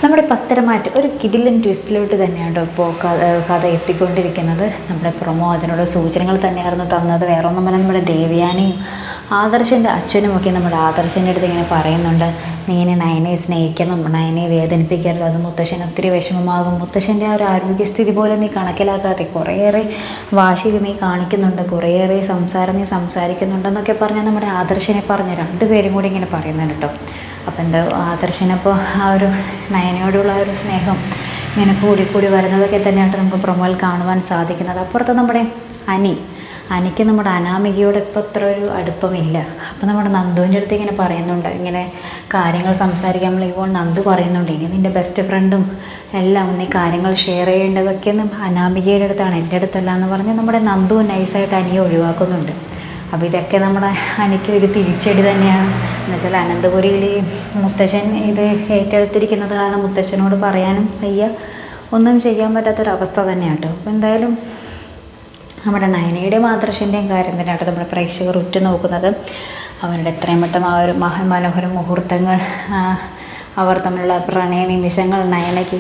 നമ്മുടെ പത്തരമാറ്റ് ഒരു കിടിലൻ ട്വിസ്റ്റിലോട്ട് തന്നെയാണ് ഇപ്പോൾ കഥ എത്തിക്കൊണ്ടിരിക്കുന്നത്. നമ്മുടെ പ്രൊമോ അതിനുള്ള സൂചനകൾ തന്നെയായിരുന്നു തന്നത്. വേറെ ഒന്നുമല്ല, നമ്മുടെ ദേവയാനിയും ആദർശൻ്റെ അച്ഛനുമൊക്കെ നമ്മുടെ ആദർശൻ്റെ അടുത്ത് ഇങ്ങനെ പറയുന്നുണ്ട്, നീ നയനയെ സ്നേഹിക്കണം, നയനയെ വേദനിപ്പിക്കരുത്, അത് മുത്തശ്ശന് ഒത്തിരി വിഷമമാകും, മുത്തശ്ശൻ്റെ ആ ഒരു ആരോഗ്യസ്ഥിതി പോലെ നീ കണക്കിലാക്കാതെ കുറേയേറെ വാശി നീ കാണിക്കുന്നുണ്ട്, കുറേയേറെ സംസാരം നീ സംസാരിക്കുന്നുണ്ടെന്നൊക്കെ പറഞ്ഞാൽ നമ്മുടെ ആദർശനെ പറഞ്ഞ് രണ്ടുപേരും കൂടി ഇങ്ങനെ പറയുന്നുണ്ട് കേട്ടോ. അപ്പം എന്താ ആദർശനപ്പോൾ ആ ഒരു നയനയോടുള്ള ആ ഒരു സ്നേഹം ഇങ്ങനെ കൂടി വരുന്നതൊക്കെ തന്നെയായിട്ട് നമുക്ക് പ്രൊമോയിൽ കാണുവാൻ സാധിക്കുന്നത്. അപ്പുറത്ത് നമ്മുടെ അനിക്ക് നമ്മുടെ അനാമികയോട് ഇപ്പോൾ അത്ര ഒരു അടുപ്പമില്ല. അപ്പോൾ നമ്മുടെ നന്ദുവിൻ്റെ അടുത്ത് ഇങ്ങനെ പറയുന്നുണ്ട്, ഇങ്ങനെ കാര്യങ്ങൾ സംസാരിക്കാൻ ഇപ്പോൾ നന്ദു പറയുന്നുണ്ട്, ഇനി നിൻ്റെ ബെസ്റ്റ് ഫ്രണ്ടും എല്ലാം നീ കാര്യങ്ങൾ ഷെയർ ചെയ്യേണ്ടതൊക്കെ അനാമികയുടെ അടുത്താണ്, എൻ്റെ അടുത്തല്ല എന്ന് പറഞ്ഞ് നമ്മുടെ നന്ദു നൈസായിട്ട് അനിയെ ഒഴിവാക്കുന്നുണ്ട്. അപ്പോൾ ഇതൊക്കെ നമ്മുടെ അനിക്ക് ഒരു തിരിച്ചടി തന്നെയാണ്. എന്നുവെച്ചാൽ അനന്തപുരിയിൽ മുത്തശ്ശൻ ഇത് ഏറ്റെടുത്തിരിക്കുന്നത് കാരണം മുത്തശ്ശനോട് പറയാനും വയ്യ, ഒന്നും ചെയ്യാൻ പറ്റാത്തൊരവസ്ഥ തന്നെയാണ് കേട്ടോ. അപ്പോൾ എന്തായാലും നമ്മുടെ നയനയുടെയും ആദർശൻ്റെയും കാര്യം തന്നെയാട്ടോ നമ്മുടെ പ്രേക്ഷകർ ഉറ്റുനോക്കുന്നത്. അവരുടെ എത്രയും പെട്ടെന്ന് ആ ഒരു മഹാമനോഹര മുഹൂർത്തങ്ങൾ, അവർ തമ്മിലുള്ള പ്രണയ നിമിഷങ്ങൾ നയനയ്ക്ക്